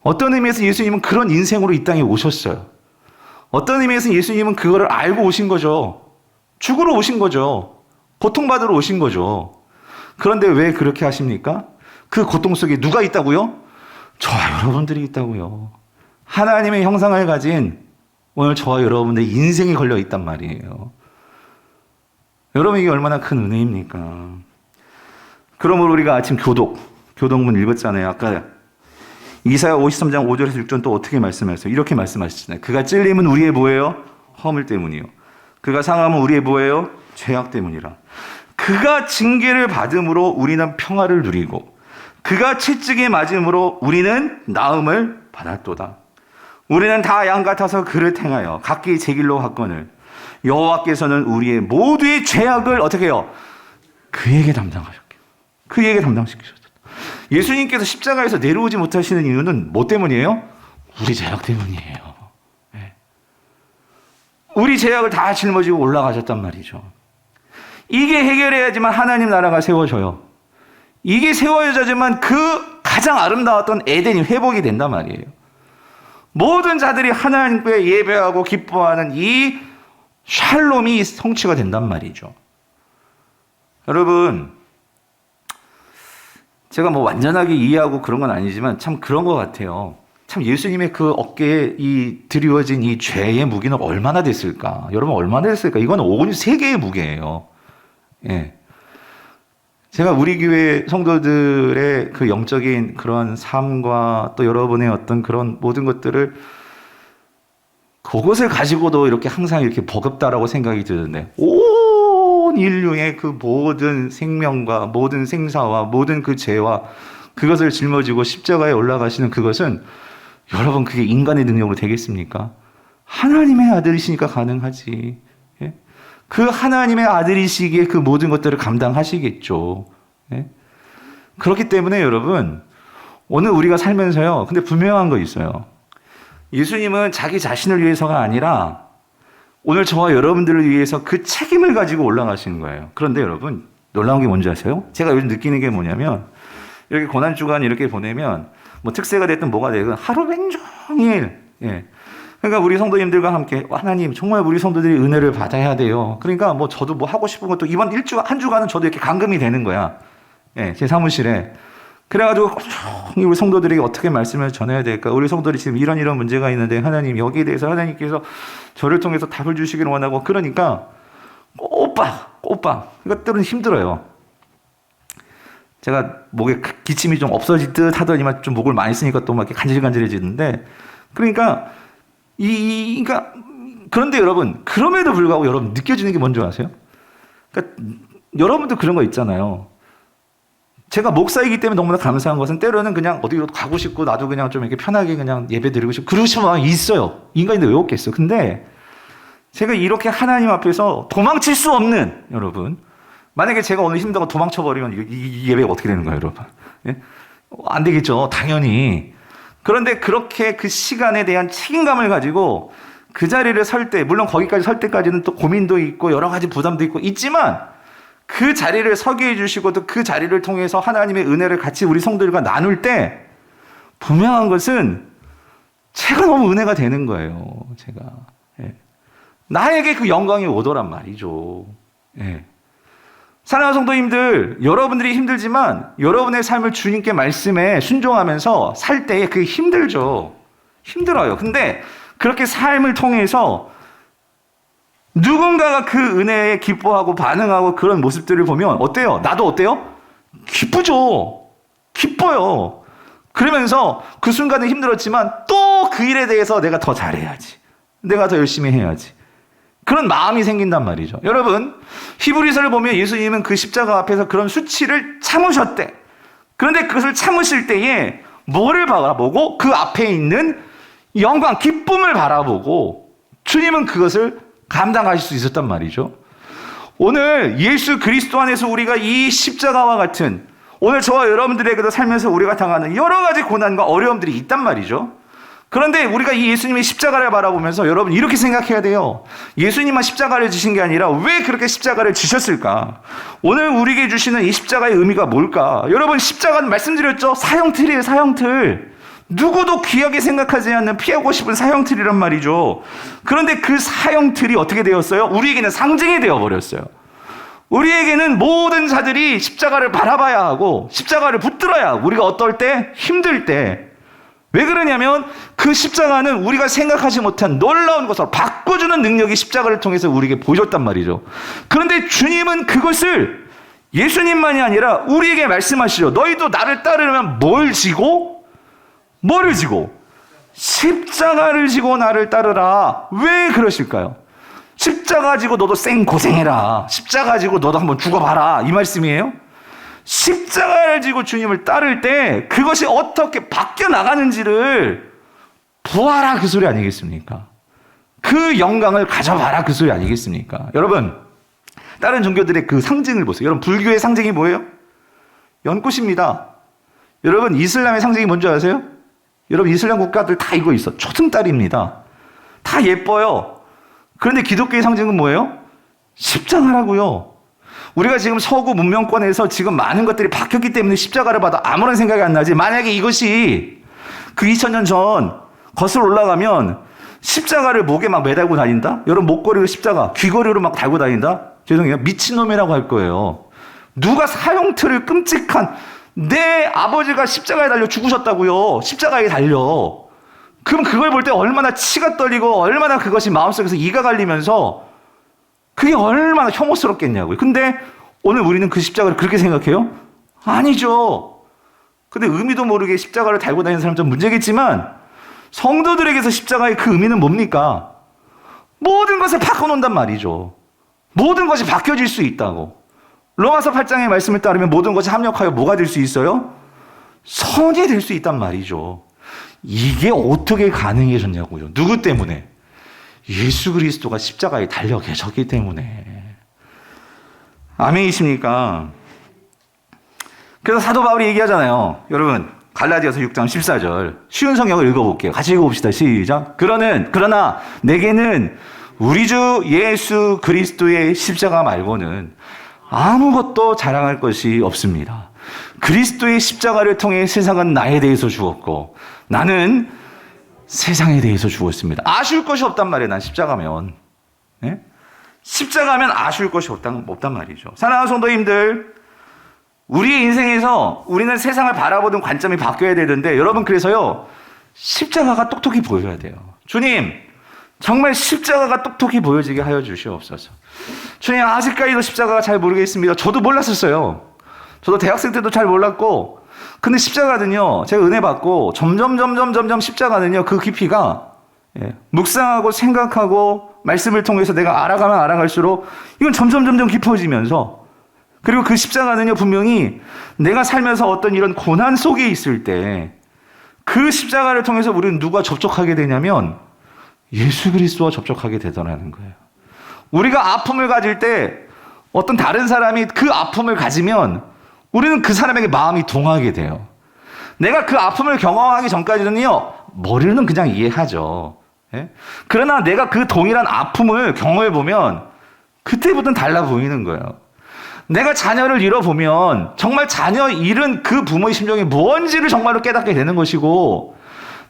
Speaker 1: 어떤 의미에서 예수님은 그런 인생으로 이 땅에 오셨어요. 어떤 의미에서 예수님은 그거를 알고 오신 거죠. 죽으러 오신 거죠. 고통받으러 오신 거죠. 그런데 왜 그렇게 하십니까? 그 고통 속에 누가 있다고요? 저와 여러분들이 있다고요. 하나님의 형상을 가진 오늘 저와 여러분들의 인생이 걸려 있단 말이에요. 여러분, 이게 얼마나 큰 은혜입니까? 그러므로 우리가 아침 교독문 읽었잖아요. 아까 이사야 53장 5절에서 6절 또 어떻게 말씀하셨어요? 이렇게 말씀하시잖아요. 그가 찔림은 우리의 뭐예요? 허물 때문이요. 그가 상함은 우리의 뭐예요? 죄악 때문이라. 그가 징계를 받음으로 우리는 평화를 누리고 그가 채찍에 맞음으로 우리는 나음을 받았도다. 우리는 다 양 같아서 그를 행하여 각기 제 길로 갔거늘 여호와께서는 우리의 모두의 죄악을 어떻게 해요? 그에게 담당하셨게. 그에게 담당시키셨다. 예수님께서 십자가에서 내려오지 못하시는 이유는 뭐 때문이에요? 우리 죄악 때문이에요. 네. 우리 죄악을 다 짊어지고 올라가셨단 말이죠. 이게 해결해야지만 하나님 나라가 세워져요. 이게 세워져야지만 그 가장 아름다웠던 에덴이 회복이 된단 말이에요. 모든 자들이 하나님께 예배하고 기뻐하는 이 샬롬이 성취가 된단 말이죠. 여러분, 제가 뭐 완전하게 이해하고 그런 건 아니지만 참 그런 것 같아요. 참 예수님의 그 어깨에 이 드리워진 이 죄의 무게는 얼마나 됐을까? 여러분 얼마나 됐을까? 이건 온 세계의 무게예요. 예. 제가 우리 교회 성도들의 그 영적인 그런 삶과 또 여러분의 어떤 그런 모든 것들을 그것을 가지고도 이렇게 항상 이렇게 버겁다라고 생각이 드는데 온 인류의 그 모든 생명과 모든 생사와 모든 그 죄와 그것을 짊어지고 십자가에 올라가시는 그것은 여러분 그게 인간의 능력으로 되겠습니까? 하나님의 아들이시니까 가능하지. 예? 그 하나님의 아들이시기에 그 모든 것들을 감당하시겠죠. 예? 그렇기 때문에 여러분 오늘 우리가 살면서요. 근데 분명한 거 있어요. 예수님은 자기 자신을 위해서가 아니라 오늘 저와 여러분들을 위해서 그 책임을 가지고 올라가시는 거예요. 그런데 여러분 놀라운 게 뭔지 아세요? 제가 요즘 느끼는 게 뭐냐면 이렇게 고난주간 이렇게 보내면 뭐 특세가 됐든 뭐가 됐든 하루 종일 예. 그러니까 우리 성도님들과 함께 하나님 정말 우리 성도들이 은혜를 받아야 돼요. 그러니까 뭐 저도 뭐 하고 싶은 것도 이번 한 주간은 저도 이렇게 감금이 되는 거야. 예, 제 사무실에. 그래가지고 우리 성도들에게 어떻게 말씀을 전해야 될까? 우리 성도들이 지금 이런 문제가 있는데 하나님 여기에 대해서 하나님께서 저를 통해서 답을 주시기를 원하고 그러니까 꼬박 이것들은 힘들어요. 제가 목에 기침이 좀 없어질 듯 하더니만 좀 목을 많이 쓰니까 또 막 이렇게 간질간질해지는데 그러니까 그러니까 그런데 여러분 그럼에도 불구하고 여러분 느껴지는 게 뭔지 아세요? 그러니까 여러분도 그런 거 있잖아요. 제가 목사이기 때문에 너무나 감사한 것은 때로는 그냥 어디로 가고 싶고 나도 그냥 좀 이렇게 편하게 그냥 예배 드리고 싶고 그러시면 있어요. 인간인데 왜 없겠어. 근데 제가 이렇게 하나님 앞에서 도망칠 수 없는 여러분 만약에 제가 오늘 힘들고 도망쳐버리면 이 예배가 어떻게 되는 거예요 여러분? 예? 안 되겠죠. 당연히. 그런데 그렇게 그 시간에 대한 책임감을 가지고 그 자리를 설 때 물론 거기까지 설 때까지는 또 고민도 있고 여러 가지 부담도 있고 있지만 그 자리를 서게 해주시고 또 그 자리를 통해서 하나님의 은혜를 같이 우리 성도들과 나눌 때 분명한 것은 제가 너무 은혜가 되는 거예요. 제가 예. 나에게 그 영광이 오더란 말이죠. 예. 사랑하는 성도님들, 여러분들이 힘들지만 여러분의 삶을 주님께 말씀에 순종하면서 살 때에 그게 힘들죠. 힘들어요. 근데 그렇게 삶을 통해서 누군가가 그 은혜에 기뻐하고 반응하고 그런 모습들을 보면 어때요? 나도 어때요? 기쁘죠. 기뻐요. 그러면서 그 순간에 힘들었지만 또 그 일에 대해서 내가 더 잘해야지. 내가 더 열심히 해야지. 그런 마음이 생긴단 말이죠. 여러분, 히브리서를 보면 예수님은 그 십자가 앞에서 그런 수치를 참으셨대. 그런데 그것을 참으실 때에 뭐를 바라보고 그 앞에 있는 영광, 기쁨을 바라보고 주님은 그것을 감당하실 수 있었단 말이죠. 오늘 예수 그리스도 안에서 우리가 이 십자가와 같은 오늘 저와 여러분들에게도 살면서 우리가 당하는 여러 가지 고난과 어려움들이 있단 말이죠. 그런데 우리가 이 예수님의 십자가를 바라보면서 여러분 이렇게 생각해야 돼요. 예수님만 십자가를 지신 게 아니라 왜 그렇게 십자가를 지셨을까? 오늘 우리에게 주시는 이 십자가의 의미가 뭘까? 여러분 십자가는 말씀드렸죠? 사형틀이에요. 사형틀. 누구도 귀하게 생각하지 않는 피하고 싶은 사형틀이란 말이죠. 그런데 그 사형틀이 어떻게 되었어요? 우리에게는 상징이 되어버렸어요. 우리에게는 모든 자들이 십자가를 바라봐야 하고 십자가를 붙들어야 하고 우리가 어떨 때? 힘들 때. 왜 그러냐면 그 십자가는 우리가 생각하지 못한 놀라운 것으로 바꿔주는 능력이 십자가를 통해서 우리에게 보여줬단 말이죠. 그런데 주님은 그것을 예수님만이 아니라 우리에게 말씀하시죠. 너희도 나를 따르려면 뭘 지고? 뭐를 지고? 십자가를 지고 나를 따르라. 왜 그러실까요? 십자가 지고 너도 생고생해라. 십자가 지고 너도 한번 죽어봐라. 이 말씀이에요. 십자가를 지고 주님을 따를 때 그것이 어떻게 바뀌어 나가는지를 보아라 그 소리 아니겠습니까? 그 영광을 가져봐라 그 소리 아니겠습니까? 여러분, 다른 종교들의 그 상징을 보세요. 여러분, 불교의 상징이 뭐예요? 연꽃입니다. 여러분, 이슬람의 상징이 뭔지 아세요? 여러분, 이슬람 국가들 다 이거 있어. 초승달입니다. 다 예뻐요. 그런데 기독교의 상징은 뭐예요? 십자가라고요. 우리가 지금 서구 문명권에서 지금 많은 것들이 바뀌었기 때문에 십자가를 봐도 아무런 생각이 안 나지. 만약에 이것이 그 2000년 전 거슬러 올라가면 십자가를 목에 막 매달고 다닌다? 여러분, 목걸이로 십자가, 귀걸이로 막 달고 다닌다? 죄송해요. 미친놈이라고 할 거예요. 누가 사형틀을 끔찍한, 내 아버지가 십자가에 달려 죽으셨다고요. 십자가에 달려. 그럼 그걸 볼 때 얼마나 치가 떨리고 얼마나 그것이 마음속에서 이가 갈리면서 그게 얼마나 혐오스럽겠냐고요. 근데 오늘 우리는 그 십자가를 그렇게 생각해요? 아니죠. 근데 의미도 모르게 십자가를 달고 다니는 사람 좀 문제겠지만 성도들에게서 십자가의 그 의미는 뭡니까? 모든 것을 바꿔놓는단 말이죠. 모든 것이 바뀌어질 수 있다고. 로마서 8장의 말씀을 따르면 모든 것이 합력하여 뭐가 될 수 있어요? 선이 될 수 있단 말이죠. 이게 어떻게 가능해졌냐고요. 누구 때문에? 예수 그리스도가 십자가에 달려 계셨기 때문에. 아멘이십니까? 그래서 사도 바울이 얘기하잖아요. 여러분, 갈라디아서 6장 14절 쉬운 성경을 읽어볼게요. 같이 읽어봅시다. 시작. 그러나 내게는 우리 주 예수 그리스도의 십자가 말고는 아무것도 자랑할 것이 없습니다. 그리스도의 십자가를 통해 세상은 나에 대해서 죽었고 나는 세상에 대해서 죽었습니다. 아쉬울 것이 없단 말이에요. 난 십자가면. 네? 십자가면 아쉬울 것이 없단 말이죠. 사랑하는 성도님들, 우리의 인생에서 우리는 세상을 바라보는 관점이 바뀌어야 되는데 여러분, 그래서요, 십자가가 똑똑히 보여야 돼요. 주님, 정말 십자가가 똑똑히 보여지게 하여 주시옵소서. 주님, 아직까지도 십자가가 잘 모르겠습니다. 저도 몰랐었어요. 저도 대학생 때도 잘 몰랐고, 근데 십자가는요, 제가 은혜 받고 점점 십자가는요, 그 깊이가 묵상하고 생각하고 말씀을 통해서 내가 알아가면 알아갈수록 이건 점점 깊어지면서, 그리고 그 십자가는요, 분명히 내가 살면서 어떤 이런 고난 속에 있을 때 그 십자가를 통해서 우리는 누가 접촉하게 되냐면 예수 그리스도와 접촉하게 되더라는 거예요. 우리가 아픔을 가질 때 어떤 다른 사람이 그 아픔을 가지면 우리는 그 사람에게 마음이 동하게 돼요. 내가 그 아픔을 경험하기 전까지는요, 머리로는 그냥 이해하죠. 예? 그러나 내가 그 동일한 아픔을 경험해보면 그때부터는 달라 보이는 거예요. 내가 자녀를 잃어보면 정말 자녀 잃은 그 부모의 심정이 뭔지를 정말로 깨닫게 되는 것이고,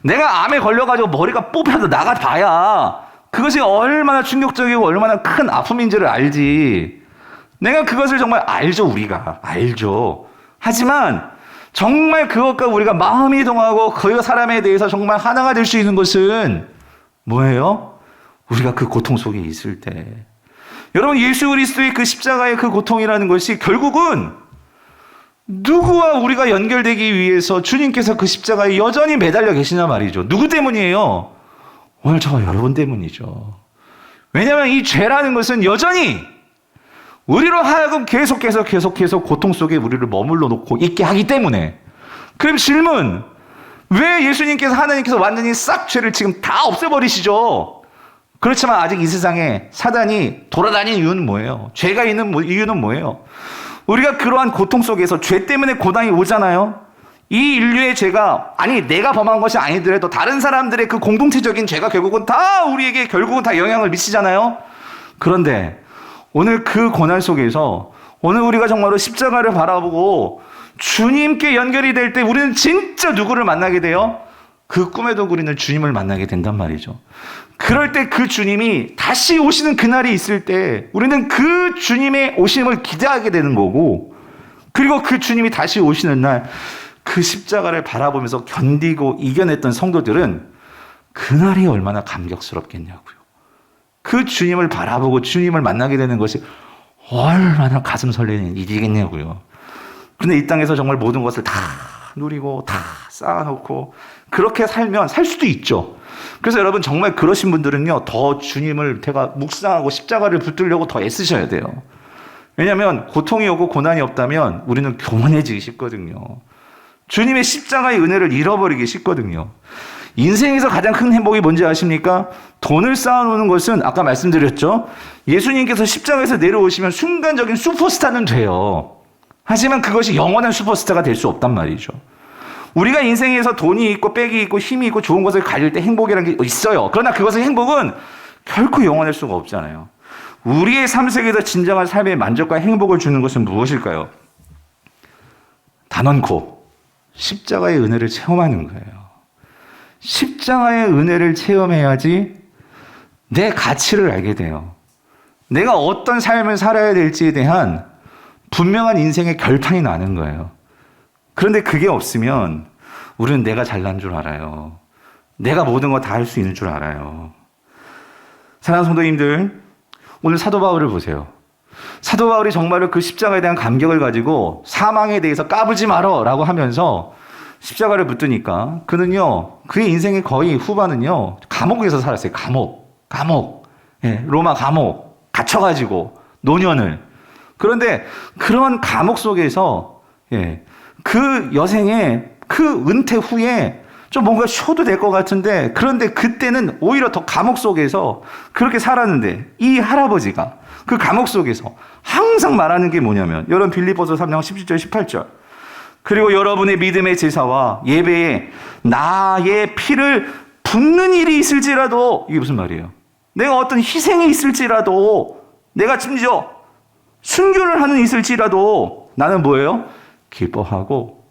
Speaker 1: 내가 암에 걸려가지고 머리가 뽑혀서 나가봐야 그것이 얼마나 충격적이고 얼마나 큰 아픔인지를 알지. 내가 그것을 정말 알죠. 우리가 알죠. 하지만 정말 그것과 우리가 마음이 동하고 그 사람에 대해서 정말 하나가 될 수 있는 것은 뭐예요? 우리가 그 고통 속에 있을 때. 여러분, 예수 그리스도의 그 십자가의 그 고통이라는 것이 결국은 누구와 우리가 연결되기 위해서 주님께서 그 십자가에 여전히 매달려 계시냐 말이죠. 누구 때문이에요? 오늘 저와 여러분 때문이죠. 왜냐하면 이 죄라는 것은 여전히 우리로 하여금 계속 고통 속에 우리를 머물러 놓고 있게 하기 때문에. 그럼 질문, 왜 예수님께서, 하나님께서 완전히 싹 죄를 지금 다 없애버리시죠? 그렇지만 아직 이 세상에 사단이 돌아다니는 이유는 뭐예요? 죄가 있는 이유는 뭐예요? 우리가 그러한 고통 속에서 죄 때문에 고난이 오잖아요. 이 인류의 죄가, 아니 내가 범한 것이 아니더라도 다른 사람들의 그 공동체적인 죄가 결국은 다 우리에게 결국은 다 영향을 미치잖아요. 그런데 오늘 그 고난 속에서 오늘 우리가 정말로 십자가를 바라보고 주님께 연결이 될 때 우리는 진짜 누구를 만나게 돼요? 그 꿈에도 우리는 주님을 만나게 된단 말이죠. 그럴 때 그 주님이 다시 오시는 그날이 있을 때 우리는 그 주님의 오심을 기대하게 되는 거고, 그리고 그 주님이 다시 오시는 날 그 십자가를 바라보면서 견디고 이겨냈던 성도들은 그날이 얼마나 감격스럽겠냐고요. 그 주님을 바라보고 주님을 만나게 되는 것이 얼마나 가슴 설레는 일이겠냐고요. 그런데 이 땅에서 정말 모든 것을 다 누리고 다 쌓아놓고 그렇게 살면 살 수도 있죠. 그래서 여러분 정말 그러신 분들은요, 더 주님을 제가 묵상하고 십자가를 붙들려고 더 애쓰셔야 돼요. 왜냐하면 고통이 오고 고난이 없다면 우리는 교만해지기 쉽거든요. 주님의 십자가의 은혜를 잃어버리기 쉽거든요. 인생에서 가장 큰 행복이 뭔지 아십니까? 돈을 쌓아놓는 것은 아까 말씀드렸죠. 예수님께서 십자가에서 내려오시면 순간적인 슈퍼스타는 돼요. 하지만 그것이 영원한 슈퍼스타가 될 수 없단 말이죠. 우리가 인생에서 돈이 있고 빽이 있고 힘이 있고 좋은 것을 가질 때 행복이라는 게 있어요. 그러나 그것의 행복은 결코 영원할 수가 없잖아요. 우리의 삶 속에서 진정한 삶의 만족과 행복을 주는 것은 무엇일까요? 단언코 십자가의 은혜를 체험하는 거예요. 십자가의 은혜를 체험해야지 내 가치를 알게 돼요. 내가 어떤 삶을 살아야 될지에 대한 분명한 인생의 결판이 나는 거예요. 그런데 그게 없으면 우리는 내가 잘난 줄 알아요. 내가 모든 거 다 할 수 있는 줄 알아요. 사랑하는 성도님들, 오늘 사도 바울을 보세요. 사도 바울이 정말로 그 십자가에 대한 감격을 가지고 사망에 대해서 까불지 말어 라고 하면서 십자가를 붙드니까 그는요, 그의 인생의 거의 후반은요, 감옥에서 살았어요. 감옥. 예, 로마 감옥. 갇혀가지고, 노년을. 그런데 그런 감옥 속에서, 예, 그 여생의 그 은퇴 후에 좀 뭔가 쉬어도 될 것 같은데, 그런데 그때는 오히려 더 감옥 속에서 그렇게 살았는데, 이 할아버지가 그 감옥 속에서 항상 말하는 게 뭐냐면, 여러분 빌립보서 3장 17절, 18절. 그리고 여러분의 믿음의 제사와 예배에 나의 피를 붓는 일이 있을지라도, 이게 무슨 말이에요? 내가 어떤 희생이 있을지라도, 내가 심지어 순교를 하는 있을지라도 나는 뭐예요? 기뻐하고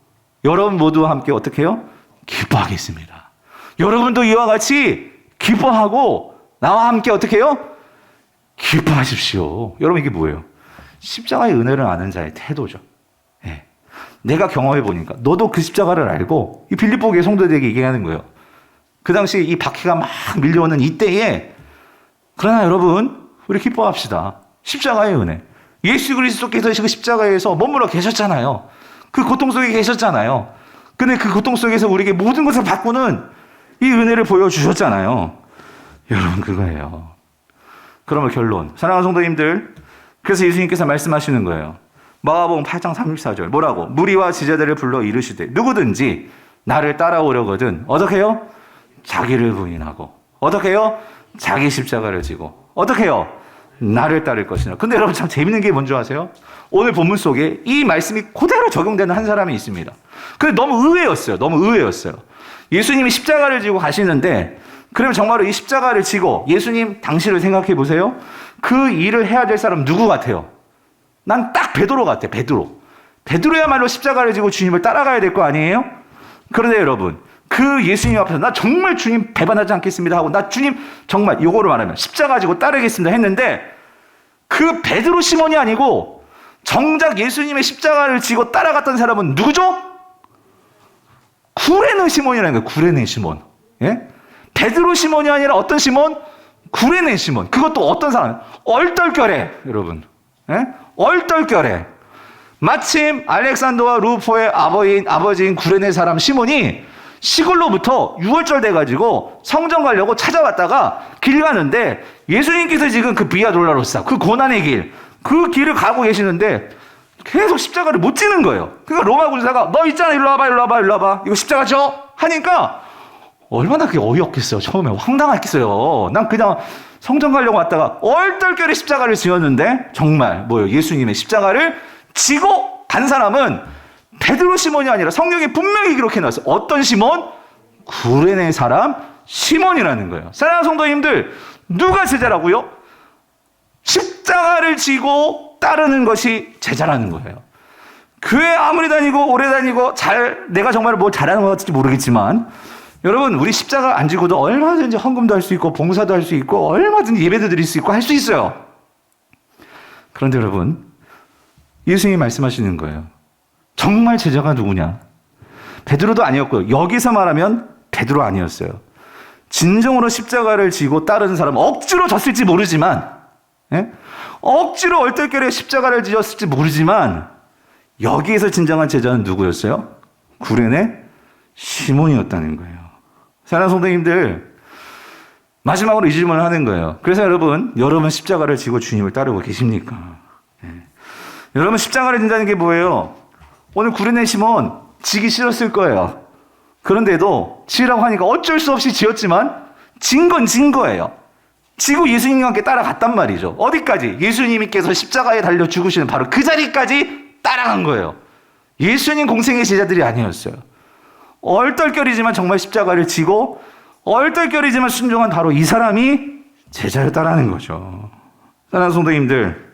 Speaker 1: 여러분 모두와 함께 어떻게 해요? 기뻐하겠습니다. 여러분도 이와 같이 기뻐하고 나와 함께 어떻게 해요? 기뻐하십시오. 여러분 이게 뭐예요? 십자가의 은혜를 아는 자의 태도죠. 네. 내가 경험해 보니까 너도 그 십자가를 알고 이 빌립보 교회 성도들에게 얘기하는 거예요. 그 당시 이 박해가 막 밀려오는 이때에 그러나 여러분 우리 기뻐합시다. 십자가의 은혜. 예수 그리스도께서 그 십자가에서 머물러 계셨잖아요. 그 고통 속에 계셨잖아요. 근데 그 고통 속에서 우리에게 모든 것을 바꾸는 이 은혜를 보여주셨잖아요. 여러분 그거예요. 그러면 결론. 사랑하는 성도님들, 그래서 예수님께서 말씀하시는 거예요. 마가복음 8장 34절 뭐라고? 무리와 지자들을 불러 이르시되 누구든지 나를 따라오려거든 어떻게 해요? 자기를 부인하고 어떻게 해요? 자기 십자가를 지고 어떻게 해요? 나를 따를 것이라. 근데 여러분 참 재밌는 게 뭔지 아세요? 오늘 본문 속에 이 말씀이 그대로 적용되는 한 사람이 있습니다. 근데 너무 의외였어요. 예수님이 십자가를 지고 가시는데 그러면 정말로 이 십자가를 지고 예수님 당시를 생각해 보세요. 그 일을 해야 될 사람 누구 같아요? 난 딱 베드로 같아. 베드로야말로 십자가를 지고 주님을 따라가야 될 거 아니에요? 그런데 여러분 그 예수님 앞에서 나 정말 주님 배반하지 않겠습니다 하고 나 주님 정말 요거로 말하면 십자가 지고 따르겠습니다 했는데 그 베드로 시몬이 아니고 정작 예수님의 십자가를 지고 따라갔던 사람은 누구죠? 구레네 시몬이라는 거예요. 구레네 시몬. 예? 베드로 시몬이 아니라 어떤 시몬? 구레네 시몬. 그것도 어떤 사람? 얼떨결에 여러분. 예? 얼떨결에 마침 알렉산더와 루포의 아버지인 구레네 사람 시몬이 시골로부터 6월절 돼가지고 성전 가려고 찾아왔다가 길 가는데 예수님께서 지금 그 비아 돌라로사 그 고난의 길, 그 길을 가고 계시는데 계속 십자가를 못 지는 거예요. 그러니까 로마 군사가 너 있잖아 일로 와봐 이거 십자가 져 하니까 얼마나 그게 어이없겠어요. 처음에 황당했겠어요. 난 그냥 성전 가려고 왔다가 얼떨결에 십자가를 지었는데 정말 뭐예요? 예수님의 십자가를 지고 간 사람은 베드로 시몬이 아니라 성경에 분명히 기록해놨어요. 어떤 시몬? 구레네 사람 시몬이라는 거예요. 사랑하는 성도님들, 누가 제자라고요? 십자가를 지고 따르는 것이 제자라는 거예요. 교회 아무리 다니고 오래 다니고 내가 정말 뭐 잘하는 것 같을지 모르겠지만 여러분 우리 십자가 안 지고도 얼마든지 헌금도 할 수 있고 봉사도 할 수 있고 얼마든지 예배도 드릴 수 있고 할 수 있어요. 그런데 여러분 예수님이 말씀하시는 거예요. 정말 제자가 누구냐? 베드로도 아니었고요. 여기서 말하면 베드로 아니었어요. 진정으로 십자가를 지고 따르는 사람은 억지로 졌을지 모르지만 예? 억지로 얼떨결에 십자가를 지었을지 모르지만 여기에서 진정한 제자는 누구였어요? 구레네 시몬이었다는 거예요. 사랑하는 성도님들, 마지막으로 이 질문을 하는 거예요. 그래서 여러분 십자가를 지고 주님을 따르고 계십니까? 예. 여러분 십자가를 진다는 게 뭐예요? 오늘 구레네 시몬 지기 싫었을 거예요. 그런데도 지으라고 하니까 어쩔 수 없이 지었지만 진 건 진 거예요. 지고 예수님과 함께 따라갔단 말이죠. 어디까지? 예수님께서 십자가에 달려 죽으시는 바로 그 자리까지 따라간 거예요. 예수님 공생의 제자들이 아니었어요. 얼떨결이지만 정말 십자가를 지고 얼떨결이지만 순종한 바로 이 사람이 제자였다라는 거죠. 사랑하는 성도님들,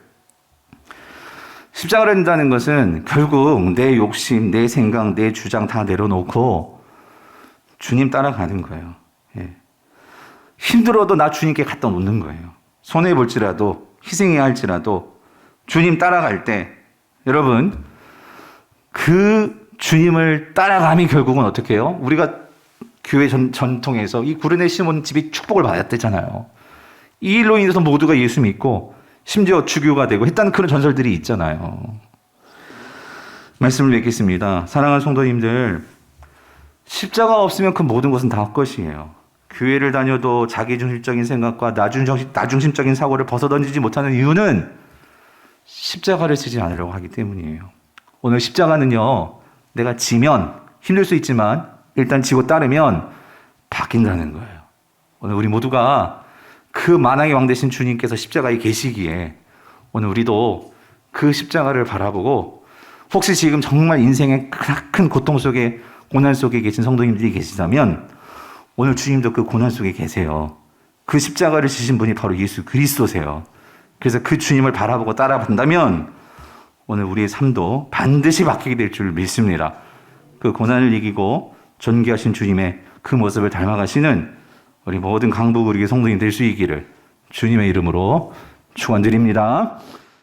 Speaker 1: 십자가를 진다는 것은 결국 내 욕심, 내 생각, 내 주장 다 내려놓고 주님 따라가는 거예요. 예. 힘들어도 나 주님께 갖다 놓는 거예요. 손해볼지라도 희생해야 할지라도 주님 따라갈 때 여러분 그 주님을 따라감이 결국은 어떻게 해요? 우리가 교회 전통에서 이 구레네 시몬 집이 축복을 받았대잖아요. 이 일로 인해서 모두가 예수 믿고 심지어 주교가 되고 했다는 그런 전설들이 있잖아요. 말씀을 맺겠습니다. 사랑하는 성도님들, 십자가 없으면 그 모든 것은 다 헛것이에요. 교회를 다녀도 자기중심적인 생각과 나중심적인 사고를 벗어던지지 못하는 이유는 십자가를 지지 않으려고 하기 때문이에요. 오늘 십자가는요, 내가 지면 힘들 수 있지만 일단 지고 따르면 바뀐다는 거예요. 오늘 우리 모두가 그 만왕의 왕 되신 주님께서 십자가에 계시기에 오늘 우리도 그 십자가를 바라보고 혹시 지금 정말 인생의 큰 고통 속에 고난 속에 계신 성도님들이 계시다면 오늘 주님도 그 고난 속에 계세요. 그 십자가를 지신 분이 바로 예수 그리스도세요. 그래서 그 주님을 바라보고 따라간다면 오늘 우리의 삶도 반드시 바뀌게 될 줄 믿습니다. 그 고난을 이기고 존귀하신 주님의 그 모습을 닮아가시는 우리 모든 강북 우리 성도님 될 수 있기를 주님의 이름으로 축원드립니다.